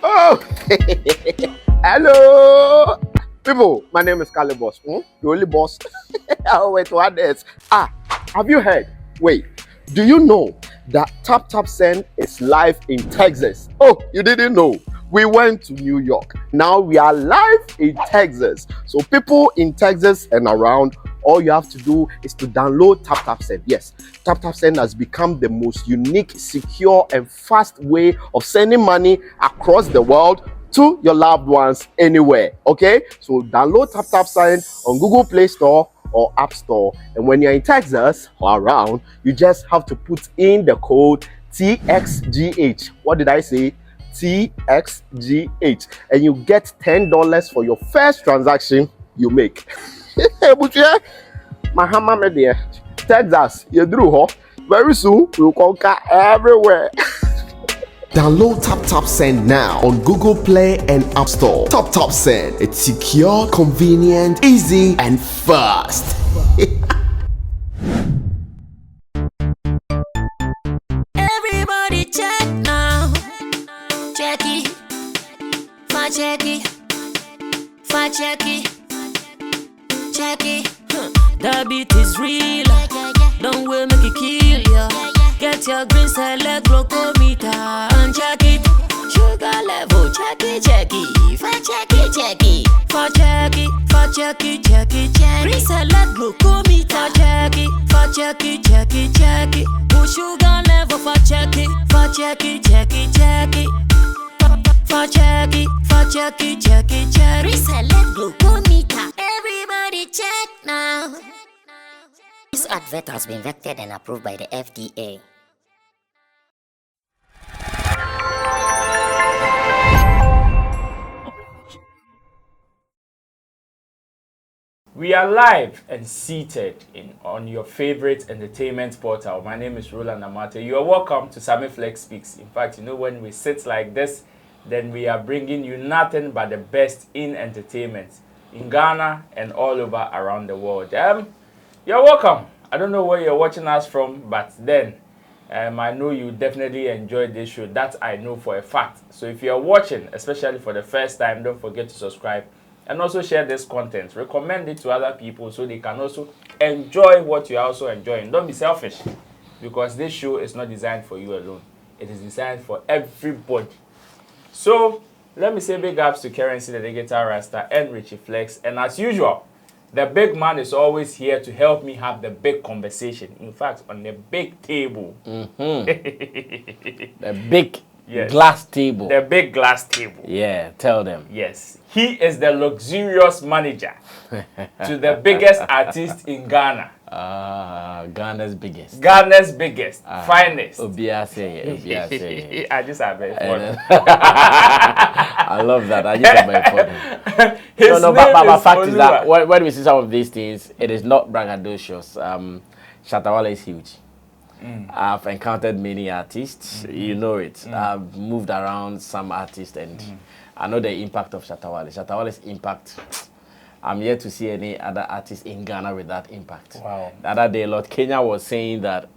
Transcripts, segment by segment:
Oh, hello, people. My name is Kale Boss. The only boss. Oh, wait, what else? Have you heard? Wait, do you know that Tap Tap Send is live in Texas? Oh, you didn't know? We went to New York. Now we are live in Texas. So people in Texas and around, all you have to do is to download Tap Tap Send. Yes, Tap Tap Send has become the most unique, secure, and fast way of sending money across the world to your loved ones anywhere. Okay, so download Tap Tap Send on Google Play Store or App Store, and when you're in Texas or around, you just have to put in the code TXGH. What did I say? TXGH, and you get $10 for your first transaction you make. Mahama Media, Texas, you drew ho. Very soon we'll conquer everywhere. Download Tap Tap Send now on Google Play and App Store. Tap Tap Send. It's secure, convenient, easy, and fast. Everybody check now. Check it. Fa check it. Fa check it. Check it. The beat is real. Don't wait, make it kill ya. Get your green select glucometer and check it. Sugar level, check it, check it. Fa check it, check it. Fa check it, fa check it, check it, check it. Green select glucometer, check it. Fa check it, check it, check it. Put sugar level, fa check it. Fa check it, check it, check it. Fa check it, fa check it, check it, check it. Green select glucometer. Everybody check now. This advert has been vetted and approved by the FDA. We are live and seated on your favorite entertainment portal. My name is Roland Amate. You are welcome to Sammy Flex Speaks. In fact, you know, when we sit like this, then we are bringing you nothing but the best in entertainment in Ghana and all over around the world. You're welcome. I don't know where you're watching us from, but then I know you definitely enjoyed this show. That I know for a fact. So if you're watching, especially for the first time, don't forget to subscribe and also share this content. Recommend it to other people so they can also enjoy what you're also enjoying. Don't be selfish, because this show is not designed for you alone. It is designed for everybody. So let me say big ups to Currency, the Digital Rasta, and Richie Flex. And as usual, the big man is always here to help me have the big conversation. In fact, on the big table. The big Yes. glass table. The big glass table. Yeah, tell them. Yes. He is the luxurious manager to the biggest artist in Ghana. Ghana's biggest. Ghana's biggest, finest. Obiase. I just have it. I love that. I just have it. His name but is fact is that Olua. when we see some of these things, it is not braggadocious. Shatta Wale is huge. I've encountered many artists, you know it. I've moved around some artists, and I know the impact of Shatta Wale. Shatta Wale's impact, I'm yet to see any other artist in Ghana with that impact. Wow. The other day, Lord Kenya was saying that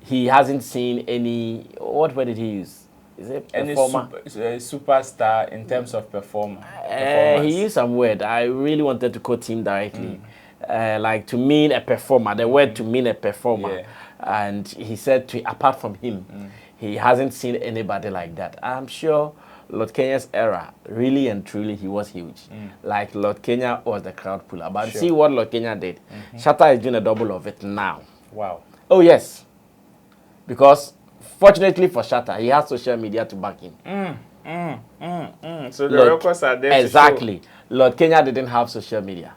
he hasn't seen any, what word did he use? Is it Any performer? superstar in terms of performance. He used some word. I really wanted to quote him directly. Like to mean a performer, the word to mean a performer. Yeah. And he said, apart from him, he hasn't seen anybody like that. I'm sure Lord Kenya's era, really and truly, he was huge. Like Lord Kenya was the crowd puller. But Sure. see what Lord Kenya did. Shatta is doing a double of it now. Wow. Oh, yes. Because fortunately for Shatta, he has social media to back him. So the records are there. Exactly. Lord Kenya didn't have social media.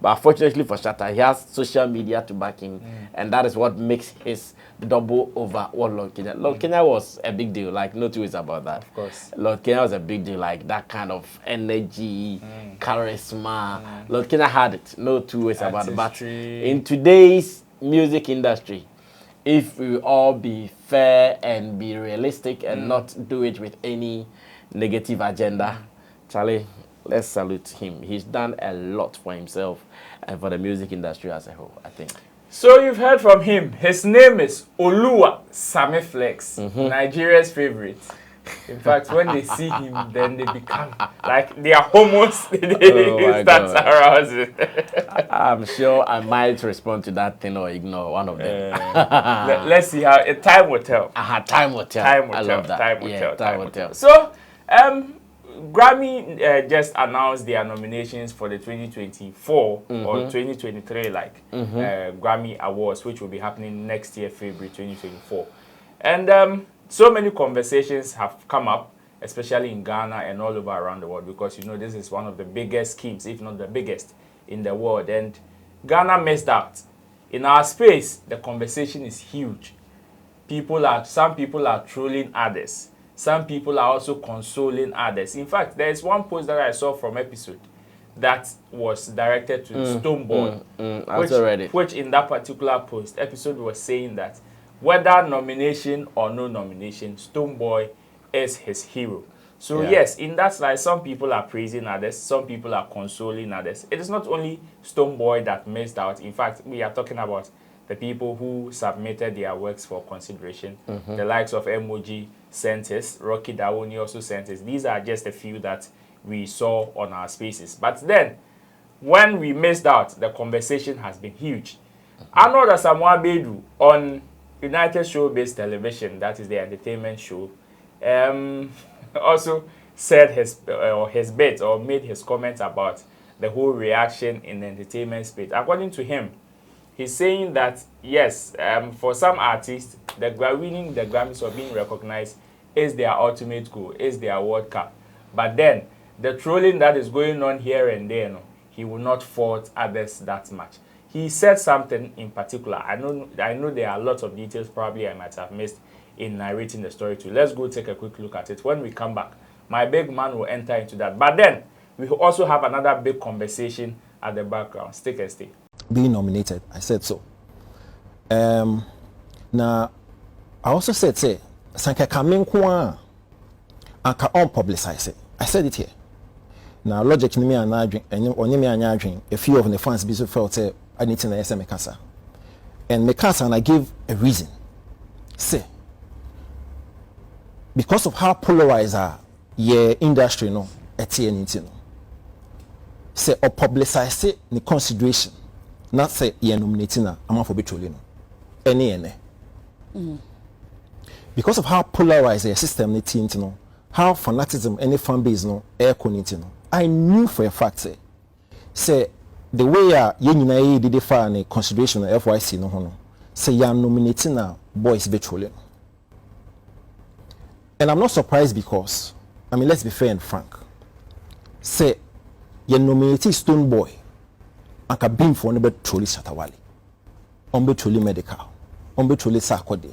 But fortunately for Shatta, he has social media to back him. And that is what makes his double over what Lord Kenya. Lord Kenya was a big deal, like no two ways about that. Of course. Lord Kenya was a big deal, like that kind of energy, charisma. Lord Kenya had it, no two ways about it. But Artistry. in today's music industry, if we all be fair and be realistic and not do it with any negative agenda, Charlie, let's salute him. He's done a lot for himself and for the music industry as a whole, I think. So you've heard from him. His name is Olua Sammy Flex, Nigeria's favorite. In fact, when they see him, then they become like they are almost my that's God. arousing. I'm sure I might respond to that thing or ignore one of them. Let's see how time will tell. Time will tell. Time will I tell. love that. Time will Yeah, tell. time will tell. So, Grammy just announced their nominations for the 2024 or 2023 Grammy Awards, which will be happening next year, February 2024. And so many conversations have come up, especially in Ghana and all over around the world, because you know this is one of the biggest schemes, if not the biggest, in the world. And Ghana missed out. In our space, the conversation is huge. Some people are trolling others. Some people are also consoling others. In fact, there is one post that I saw from Episode that was directed to Stonebwoy, which in that particular post, Episode was saying that whether nomination or no nomination, Stonebwoy is his hero. So yes, in that slide, some people are praising others, some people are consoling others. It is not only Stonebwoy that missed out. In fact, we are talking about the people who submitted their works for consideration. The likes of Emoji sent us, Rocky Dawoni also sent us. These are just a few that we saw on our spaces. But then, when we missed out, the conversation has been huge. Arnold Asamoah Bedu on United Show-based television, that is the entertainment show, also said his bit or made his comments about the whole reaction in the entertainment space. According to him, he's saying that yes, for some artists, winning the Grammys or being recognized is their ultimate goal, is their World Cup. But then the trolling that is going on here and there, no, he will not fault others that much. He said something in particular. I know there are lots of details probably I might have missed in narrating the story too. Let's go take a quick look at it. When we come back, my big man will enter into that. But then we will also have another big conversation at the background. Stick and stay. Being nominated, I said so. Now, I also said, say, Sanka Kamin Kwa, Anka unpublicize it. I said it here. Now, logic me and I drink, and only me and I drink. A few of the fans be so felt say I need to know SM Mekasa, and Mekasa, and I give a reason. Say, because of how polarized our industry, no, no. Say or publicize it in consideration. Not say you're nominating I'm for petroleum. Any. Because of how polarized the system need know, how fanatism any fan base no air know. I knew for a fact say the way you did the consideration of FYC no say you're nominating boys petroleum. And I'm not surprised because I mean let's be fair and frank. Say you're nominating Stonebwoy and can bring for another trolley Shatta Wale. Trolley medical. Trolley sarcode.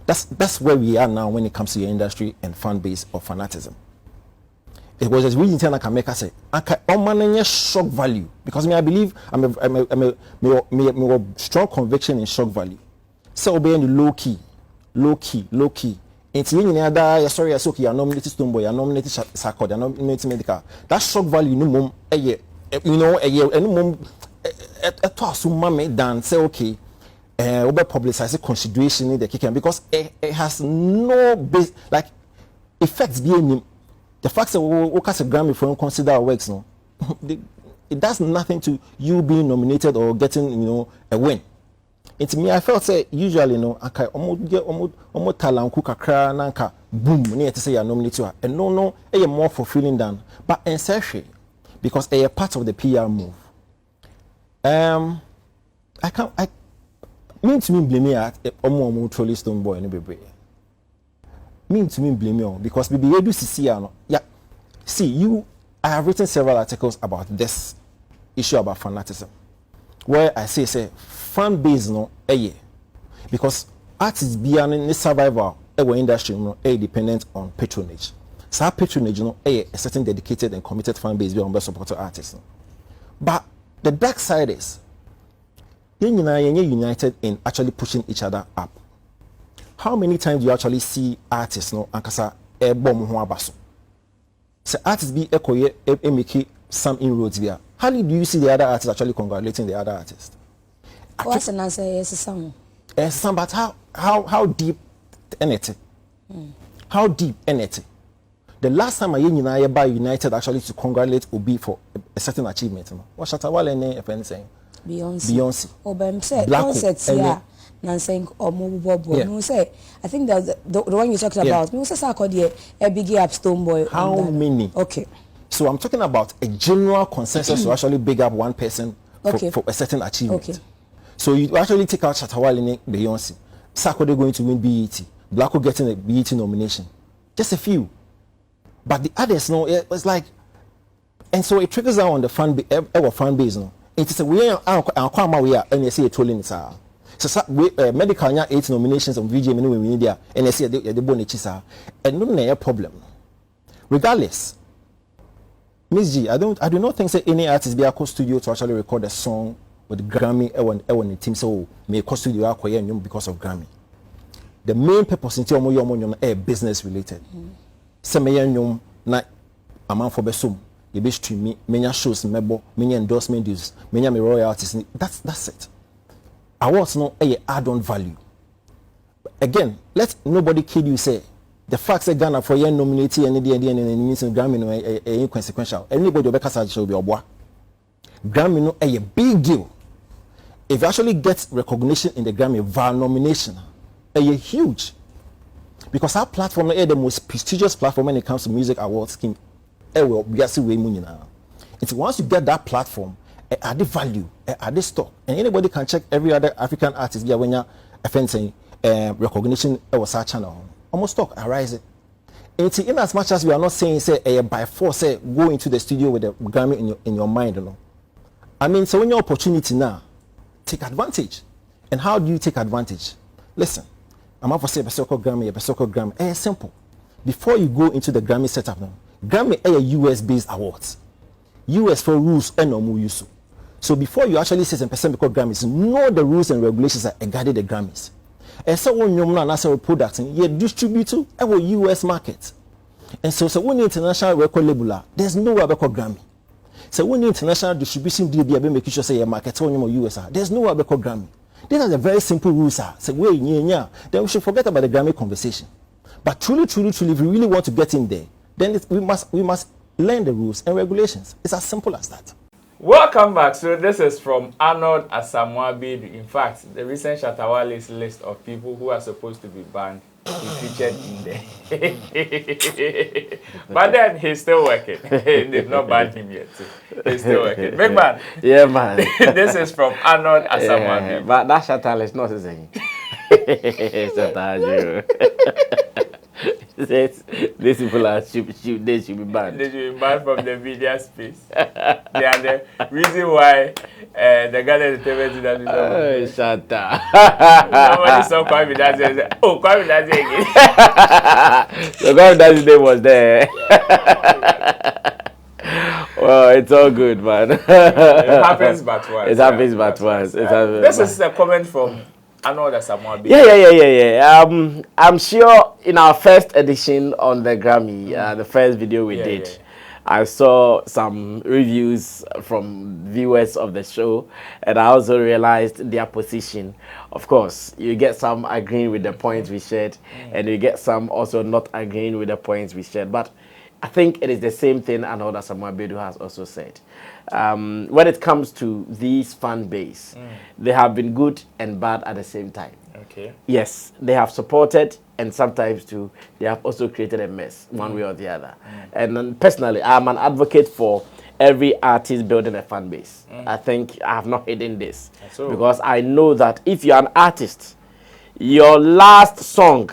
That's where we are now when it comes to your industry and fan base or fanatism. It was just really intended I can make us say I can shock value because I believe I'm a strong conviction in shock value. So obeying the low key. It's in other sorry I okay, I nominated Stonebwoy, I nominated sarcode, I nominated medical. That shock value no mum any mum than say okay. Over publicize consideration in the kick because it has no base like effects being the fact that we cast a Grammy for consider our works no it does nothing to you being nominated or getting a win. It's me I felt say usually aka omo talent ku kakra nanka boom near to say you are nominated and no more fulfilling than but in session because a part of the PR move. I mean to me blame me at omo trolley Stonebwoy no bebe. Mean to me blame me because we do see yeah. See you I have written several articles about this issue about fanatism. Where I say fan base no because artists be an survival our industry no dependent on patronage. So patronage a certain dedicated and committed fan base be on support artists. No? But the dark side is you're united in actually pushing each other up. How many times do you actually see artists no ankasa e bom ho abaso? So artists be make some inroads there. How do you see the other artists actually congratulating the other artist? What's an answer? Yes, some. But how deep in it? How deep energy? The last time I hear by United actually to congratulate Obi for a certain achievement. What Shatta Wale and friend saying? Beyonce. Oh, but I'm saying Black concerts here. Nanseng or Bob. You say I think that the one you talked about. You say a big up Stonebwoy. How many? Okay. So I'm talking about a general consensus to actually big up one person for a certain achievement. Okay. So you actually take out Shatta Wale and Beyonce. Sarkodie going to win BET. Blacko getting a BET nomination. Just a few. But the others, no, it was like, and so it triggers out on the fan base, no. It is a way we are, and you see a trolling it. So medical 8 nominations on VJ in India, and you see the bonus, and no problem. Regardless, Miss G, I do not think that any artist be a studio to actually record a song with Grammy and the team so may cost studio because of Grammy. The main purpose in your business related. Some na amount for besum, you be stream me, many shows, many endorsement deals, many royalties. That's it. Awards no add-on value. Again, let nobody kid you say the fact that Ghana for your nominate and Grammy no inconsequential. Anybody will be show be obwa. Grammy no a big deal. If you actually get recognition in the Grammy via nomination, a huge. Because our platform is the most prestigious platform when it comes to music awards scheme. It's once you get that platform, add the value, add the stock, and anybody can check every other African artist when you're offending recognition was our channel. Almost stock arise. In as much as we are not saying say by force go into the studio with the Grammy in your mind, you know. I mean, so when your opportunity now, take advantage. And how do you take advantage? Listen. I'm up for say a Grammy. It's simple. Before you go into the Grammy setup now, Grammy a US based awards. US for rules and no more use. So before you actually say some because Grammys, know the rules and regulations that guide the Grammys. And so when you're not a product, you distribute to our US market. And so when international record label, there's no way about Grammy. So when international distribution deal be making sure say your market on your US, there's no way about Grammy. These are the very simple rules. Say, then we should forget about the Grammy conversation. But truly, if we really want to get in there, then we must learn the rules and regulations. It's as simple as that. Welcome back. So this is from Arnold Asamoah. In fact, the recent Shatta Wale's list of people who are supposed to be banned is featured in there. But then he's still working. They've not banned him yet. So he's still working. Big man. Yeah, man. This is from Arnold Asamoah. But that Shatta is not saying. These people are they should be banned. They should be banned from the media space. They are the reason why the Ghana Entertainment Industry. Oh, Shatta. Somebody saw Kwame Dadzie. Oh, Kwame Dadzie again. So Kwame Dadie's name was there. Well, it's all good, man. It happens but once. It happens but once. This is a comment from Arnold Asamoah. Yeah. I'm sure in our first edition on the Grammy, the first video we did, I saw some reviews from viewers of the show, and I also realized their position. Of course, you get some agreeing with the points we shared, and you get some also not agreeing with the points we shared. But I think it is the same thing Arnold Asamoah has also said. When it comes to these fan base, they have been good and bad at the same time. Okay. Yes, they have supported, and sometimes too, they have also created a mess, one way or the other. And personally, I'm an advocate for every artist building a fan base. I think I have not hidden this. Because I know that if you're an artist, your last song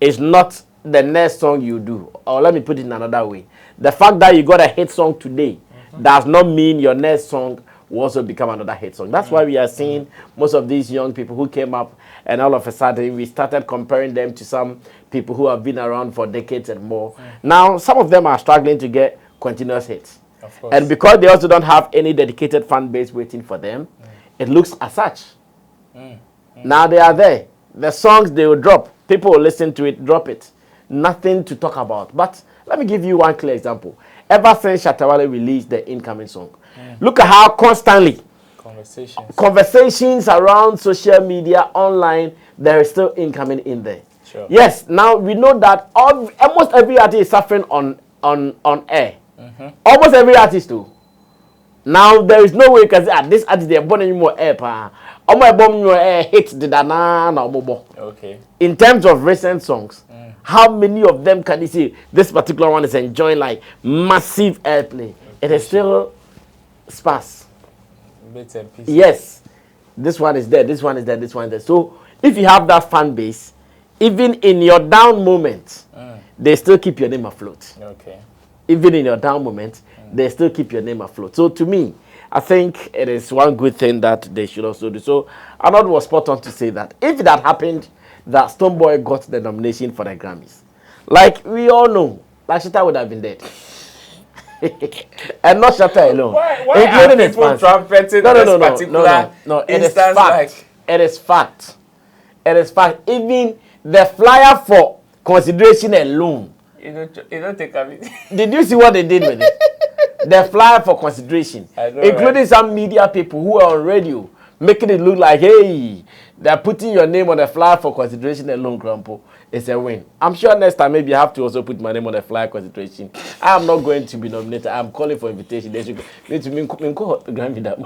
is not the next song you do. Or let me put it in another way. The fact that you got a hit song today does not mean your next song will also become another hit song. That's why we are seeing most of these young people who came up, and all of a sudden we started comparing them to some people who have been around for decades and more. Now, some of them are struggling to get continuous hits. And because they also don't have any dedicated fan base waiting for them, it looks as such. Now they are there. The songs they will drop, people will listen to it, drop it. Nothing to talk about. But let me give you one clear example. Ever since Shatta Wale released the incoming song, look at how constantly conversations around social media, online, there is still incoming in there. Sure. Yes, now we know that almost every artist is suffering on air. Almost every artist too. Now there is no way you can say this artist they are born anymore air pa. Omo bomb your air hit the dana na omobo. Okay. In terms of recent songs, how many of them can you see this particular one is enjoying like massive airplay? It is still sparse. Bits and pieces. Yes, this one is there, this one is there, this one is there. So if you have that fan base, even in your down moment, they still keep your name afloat. Okay. Even in your down moment, they still keep your name afloat. So to me, I think it is one good thing that they should also do. So Arnold was spot on to say that if that happened, that Stonebwoy got the nomination for the Grammys. Like we all know, like Shatta would have been dead. And not Shatta alone. Why are people trumpeting this particular It is instance? fact. It is fact. It is fact. Even the flyer for consideration alone. You don't take a bit. Did you see what they did with it? The flyer for consideration, know, including right? some media people who are on radio, making it look like, hey, they're putting your name on the flyer for consideration alone, Grandpa. It's a win. I'm sure next time maybe I have to also put my name on the flyer consideration. I'm not going to be nominated. I'm calling for invitation. They should need to call Grammy that.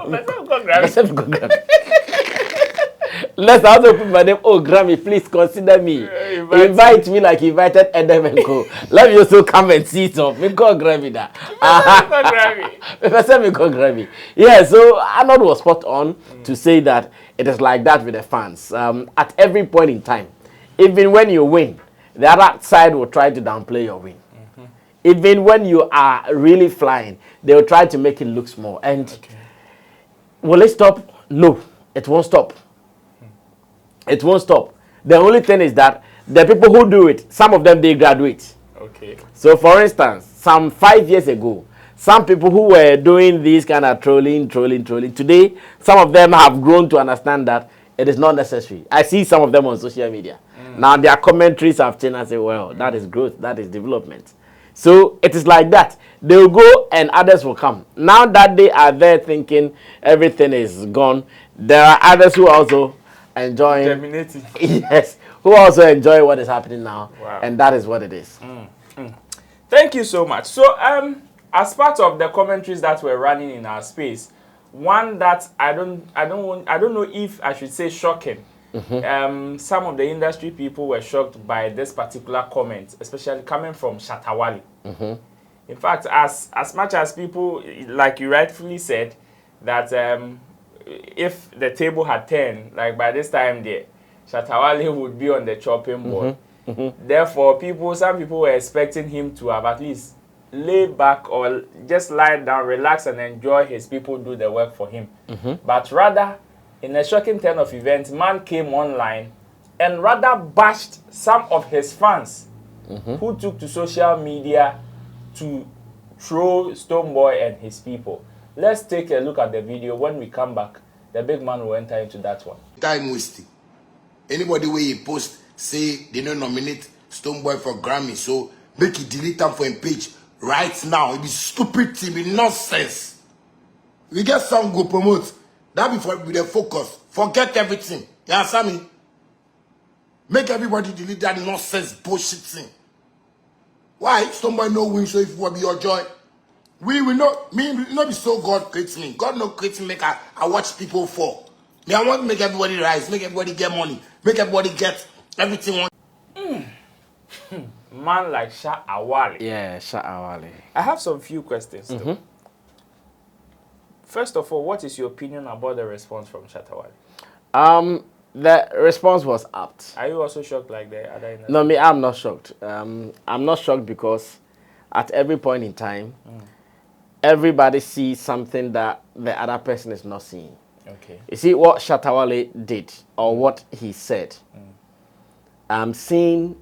Let's also put my name. Oh, Grammy, please consider me. Invite me like you invited Edem and Co. Let me also come and see some. Me call Grammy that. Me call Grammy. Yeah, so Arnold was spot on to say that it is like that with the fans. At every point in time, even when you win, the other side will try to downplay your win. Even when you are really flying, they will try to make it look small. And will it stop? No, it won't stop. It won't stop. The only thing is that the people who do it, some of them, they graduate. Okay. So, for instance, some 5 years ago, some people who were doing this kind of trolling, today, some of them have grown to understand that it is not necessary. I see some of them on social media. Now, their commentaries have changed and say, well, that is growth, that is development. So, it is like that. They will go and others will come. Now that they are there thinking everything is gone, there are others who also enjoying. Terminating. Yes, who also enjoy what is happening now. Wow. And that is what it is. Thank you so much. So, as part of the commentaries that were running in our space, one that I don't know if I should say shocking. Some of the industry people were shocked by this particular comment, especially coming from Shatta Wale. In fact, as much as people, like you rightfully said, that if the table had turned, like by this time, Shatta Wale would be on the chopping board. Therefore, some people were expecting him to have at least lay back or just lie down, relax, and enjoy his people do the work for him. But rather, in a shocking turn of events, man came online and rather bashed some of his fans who took to social media to throw Stonebwoy and his people. Let's take a look at the video. When we come back, the big man will enter into that one. Time wasting. Anybody where you post say they don't nominate Stonebwoy for Grammy, so make you delete them for a page right now. It be stupid thing, be nonsense. We get some go promote. That before with the focus. Forget everything. Yeah, Sammy. Make everybody delete that nonsense bullshit thing. Why? Stonebwoy no win, so if it will be your joy. We will not, me not be so God creates me. God no creates me, make I watch people fall. Me, I want to make everybody rise, make everybody get money, make everybody get everything. Man like Shatta Wale. Yeah, Shatta Wale. I have some few questions though. First of all, what is your opinion about the response from Shatta Wale? The response was apt. Are you also shocked like the other industry? No, me, I'm not shocked. I'm not shocked because at every point in time, everybody sees something that the other person is not seeing. Okay. You see what Shatta Wale did or what he said. I'm seeing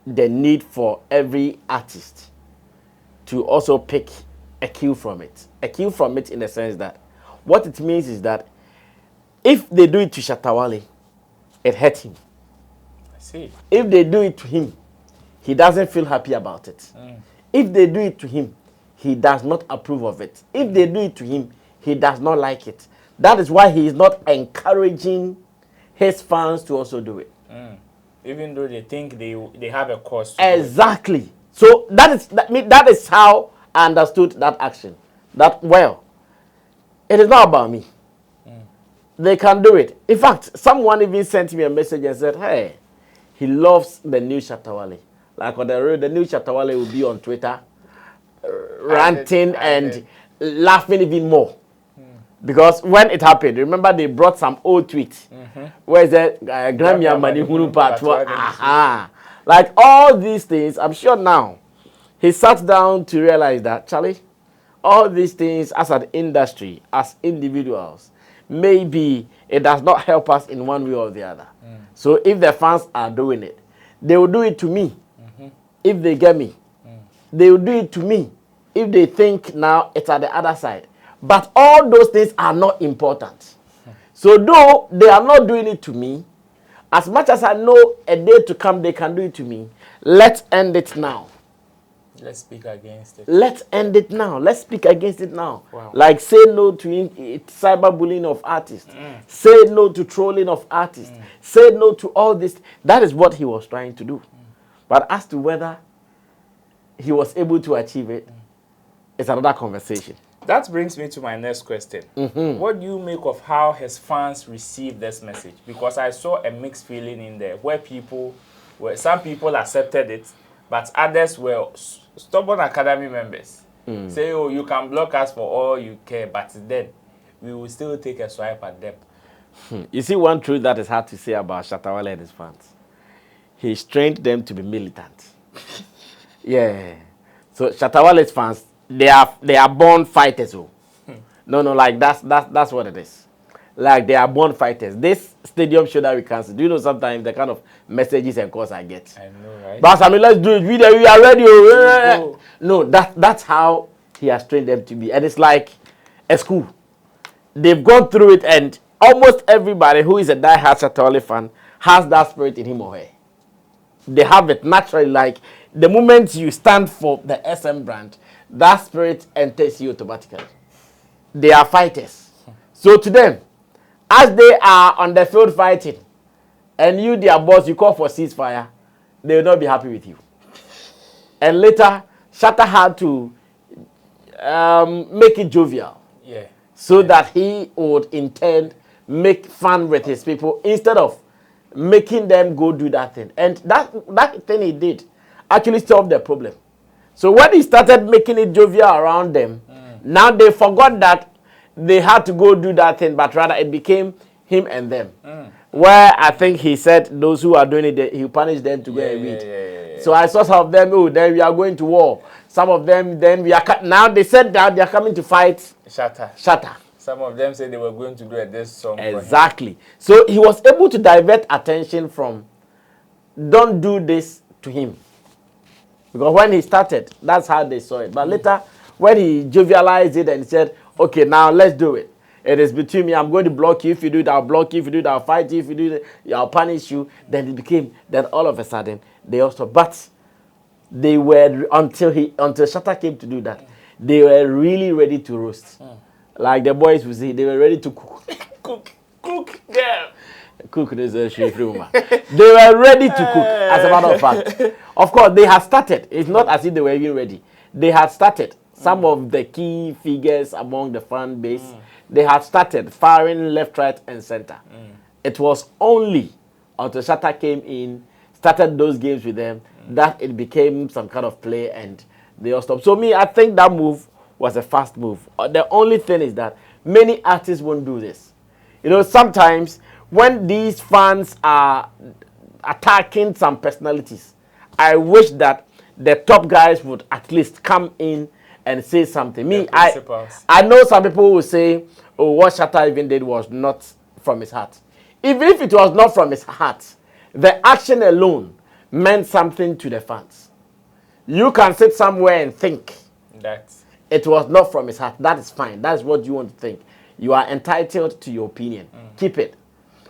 the need for every artist to also pick a cue from it. A cue from it in the sense that what it means is that if they do it to Shatta Wale, it hurts him. I see. If they do it to him, he doesn't feel happy about it. If they do it to him, he does not approve of it. If they do it to him, he does not like it. That is why he is not encouraging his fans to also do it. Even though they think they have a cause. To do it. Exactly. So that is how I understood that action. That, well, it is not about me. They can do it. In fact, someone even sent me a message and said, hey, he loves the new Shatta Wale. Like on the road, the new Shatta Wale will be on Twitter, ranting and laughing even more. Because when it happened, remember they brought some old tweets. Where is that Grammy and Money Hunu part? Like all these things, I'm sure now he sat down to realize that, Charlie, all these things as an industry, as individuals, maybe it does not help us in one way or the other. So if the fans are doing it, they will do it to me if they get me. They will do it to me if they think now it's at the other side. But all those things are not important. So though they are not doing it to me, as much as I know a day to come they can do it to me, let's end it now. Let's speak against it. Let's end it now. Let's speak against it now. Wow. Like say no to cyberbullying of artists. Say no to trolling of artists. Say no to all this. That is what he was trying to do. But as to whether he was able to achieve it, it's another conversation. That brings me to my next question. What do you make of how his fans received this message? Because I saw a mixed feeling in there where some people accepted it, but others were stubborn Academy members. Say, oh, you can block us for all you care, but then we will still take a swipe at them. You see one truth that is hard to say about Shatta Wale and his fans. He's trained them to be militant. Yeah. So Shatta Wale's fans, they are born fighters. Oh. No, like that's what it is. Like they are born fighters. This stadium show that we cancel. Do you know sometimes the kind of messages and calls I get? I know, right? But Sammy, let's do it. We are ready. Oh. No, that's how he has trained them to be. And it's like a school. They've gone through it, and almost everybody who is a die-hard Shatta Wale fan has that spirit in him or her. They have it naturally. Like the moment you stand for the SM brand, that spirit enters you automatically. They are fighters. So to them, as they are on the field fighting, and you, their boss, you call for ceasefire, they will not be happy with you. And later, Shatta had to make it jovial. Yeah. So that he would in turn make fun with his people instead of making them go do that thing. And that thing he did actually solved the problem. So when he started making it jovial around them, now they forgot that they had to go do that thing, but rather it became him and them. Where I think he said those who are doing it, he punished them to go and read. Yeah. So I saw some of them, oh, then we are going to war. Some of them, then we are, now they said that they are coming to fight Shatta. Some of them said they were going to do a this song. Exactly. So he was able to divert attention from, don't do this to him. Because when he started, that's how they saw it. But later, when he jovialized it and said, okay, now let's do it. It is between me. I'm going to block you. If you do it, I'll block you. If you do it, I'll fight you. If you do it, I'll punish you. Then it became, then all of a sudden, they also, but they were, until Shatta came to do that, they were really ready to roast. Like the boys would say, they were ready to cook. Cook them. Cook is a chef rumor. They were ready to cook, as a matter of fact. Of course, they had started. It's not as if they were even ready. They had started. Some of the key figures among the fan base, they had started firing left, right, and center. It was only until Shatta came in, started those games with them, that it became some kind of play and they all stopped. So me, I think that move was a fast move. The only thing is that many artists won't do this. You know, sometimes when these fans are attacking some personalities, I wish that the top guys would at least come in and say something. Me, I know some people will say, oh, what Shatta even did was not from his heart. Even if it was not from his heart, the action alone meant something to the fans. You can sit somewhere and think that it was not from his heart. That is fine. That's what you want to think. You are entitled to your opinion. Keep it.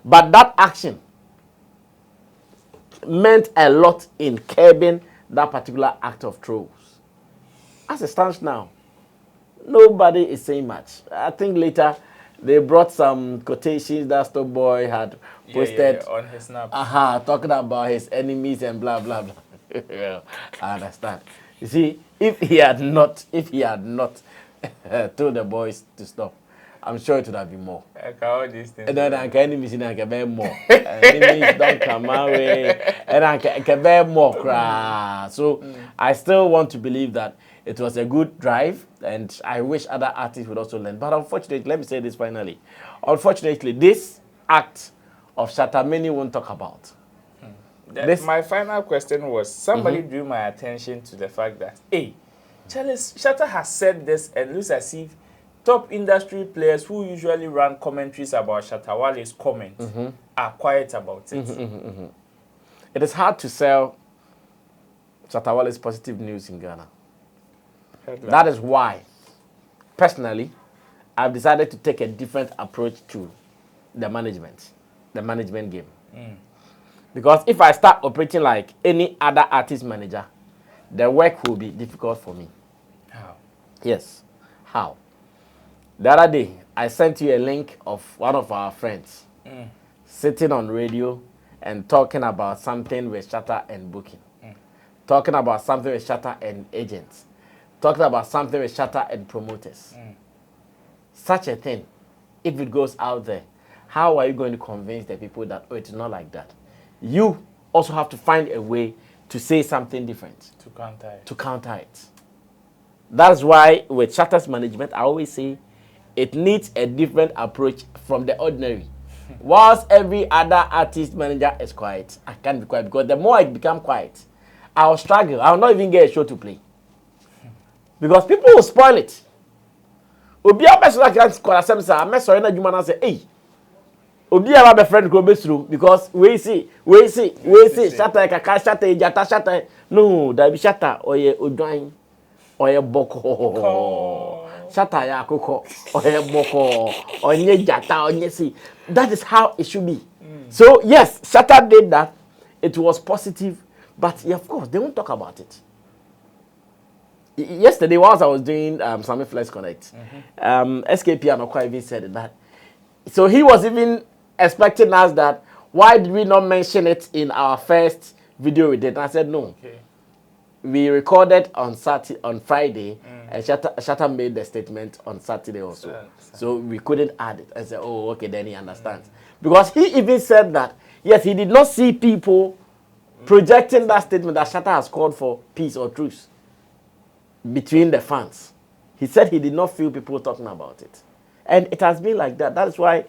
But that action meant a lot in curbing that particular act of trolls. As it stands now, nobody is saying much. I think later they brought some quotations that Stonebwoy had posted on his Snub. talking about his enemies and blah blah blah. Yeah, I understand. You see, if he had not told the boys to stop, I'm sure it would have been more. All these things. And then I can enemies in a bear more. Enemies don't come my way. And I can bear more cry. So I still want to believe that it was a good drive, and I wish other artists would also learn. But unfortunately, let me say this finally. Unfortunately, this act of Shatta many won't talk about. My final question was, somebody drew my attention to the fact that, hey, Charles Shatta has said this and looks as if top industry players who usually run commentaries about Shatta Wale's comments are quiet about it. It is hard to sell Shatta Wale's positive news in Ghana. That is why, personally, I've decided to take a different approach to the management game. Because if I start operating like any other artist manager, the work will be difficult for me. How? Yes. How? The other day, I sent you a link of one of our friends sitting on radio and talking about something with Shatta and booking. Talking about something with Shatta and agents. Talking about something with Shatta and promoters. Such a thing, if it goes out there, how are you going to convince the people that, oh, it's not like that? You also have to find a way to say something different. To counter it. That's why with Shatta's management, I always say it needs a different approach from the ordinary. Whilst every other artist manager is quiet, I can't be quiet, because the more I become quiet, I'll struggle. I'll not even get a show to play. Because people will spoil it. Obi a like I'm sorry, na say, hey. Obi a be friend go be through because we see Shatta kaka Shatta ejata Shatta no that be Shatta oye odwan oye boko Shatta ya akoko oye boko onye jata onye see. That is how it should be. So yes, Shatta did that. It was positive, but yeah, of course they won't talk about it. Yesterday, whilst I was doing Sammy Flex Connect, SKP and Okwa even said that. So he was even expecting us that, why did we not mention it in our first video we did? And I said, no. Okay. We recorded on Friday, and Shatta made the statement on Saturday also. So we couldn't add it. I said, oh, okay, then he understands. Because he even said that, yes, he did not see people projecting that statement that Shatta has called for peace or truce between the fans. He said he did not feel people talking about it. And it has been like that. That is why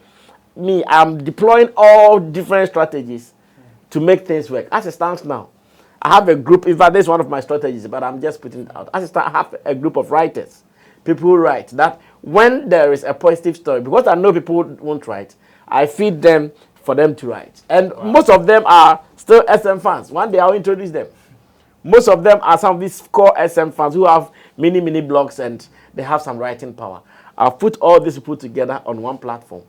I'm deploying all different strategies to make things work. As it stands now, I have a group. In fact, this is one of my strategies, but I'm just putting it out. As it stands, I have a group of writers. People who write that when there is a positive story, because I know people won't write, I feed them for them to write. And most of them are still SM fans. One day I'll introduce them. Most of them are some of these core SM fans who have many blogs and they have some writing power. I'll put all these people together on one platform.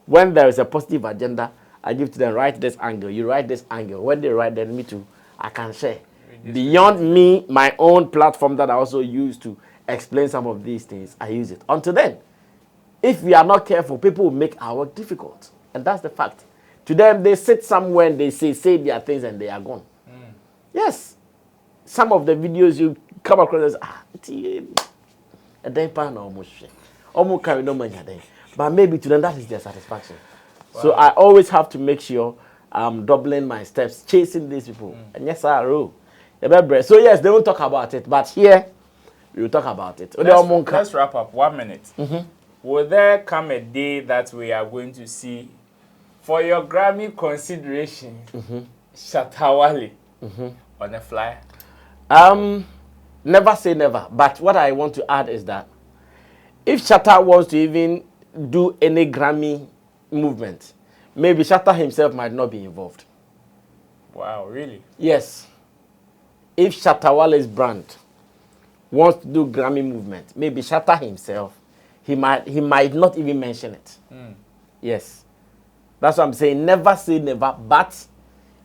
When there is a positive agenda, I give to them, write this angle, you write this angle. When they write, then me too, I can share. Beyond me, my own platform that I also use to explain some of these things, I use it. Until then, if we are not careful, people will make our work difficult. And that's the fact. To them, they sit somewhere and they say their things and they are gone. Yes. Some of the videos you come across but maybe to them that is their satisfaction. Wow. So I always have to make sure I'm doubling my steps, chasing these people. And yes, so yes, they won't talk about it, but here we will talk about it. Let's wrap up. 1 minute. Will there come a day that we are going to see, for your Grammy consideration, Shatta Wale on a flyer? Never say never. But what I want to add is that if Shatta wants to even do any Grammy movement, maybe Shatta himself might not be involved. Wow, really? Yes. If Shatta Wale's brand wants to do Grammy movement, maybe Shatta himself, he might not even mention it. Yes. That's what I'm saying. Never say never. But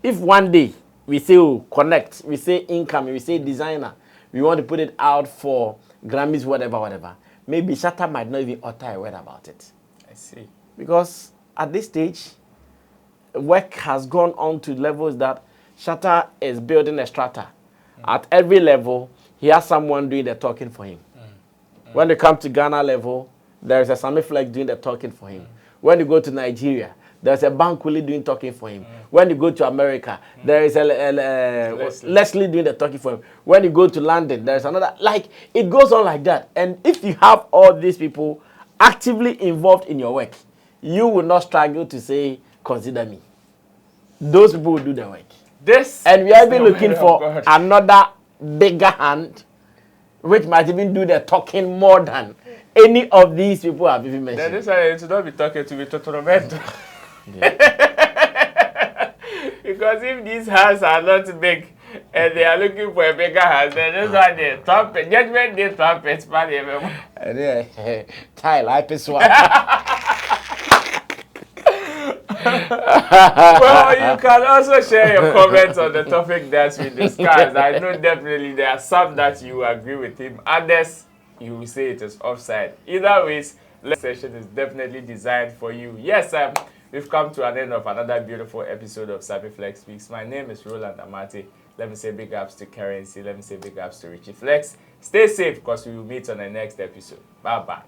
if one day we say connect, we say income, we say designer, we want to put it out for Grammys, whatever, maybe Shatta might not even utter a word about it. I see. Because at this stage, work has gone on to levels that Shatta is building a strata. At every level, he has someone doing the talking for him. When you come to Ghana level, there is a Sammy Flex doing the talking for him. When you go to Nigeria, there's a Bankwili doing talking for him. When you go to America, there is a Leslie doing the talking for him. When you go to London, there's another. Like, it goes on like that. And if you have all these people actively involved in your work, you will not struggle to say, consider me. Those people will do the work. And we are even looking for another bigger hand, which might even do the talking more than any of these people have even mentioned. Then this one should not be talking to me Totonomento. Because if these hands are not big and they are looking for a bigger hand, then this one the trumpet, judgment day trumpet, man. Child, I persuade. Well, you can also share your comments on the topic that we discussed. I know definitely there are some that you agree with him, others you will say it is offside. Either ways, this session is definitely designed for you. Yes, we've come to an end of another beautiful episode of Sammy Flex Speaks. My name is Roland Amate. Let me say big ups to Currency. Let me say big ups to Richie Flex. Stay safe because we will meet on the next episode. Bye-bye.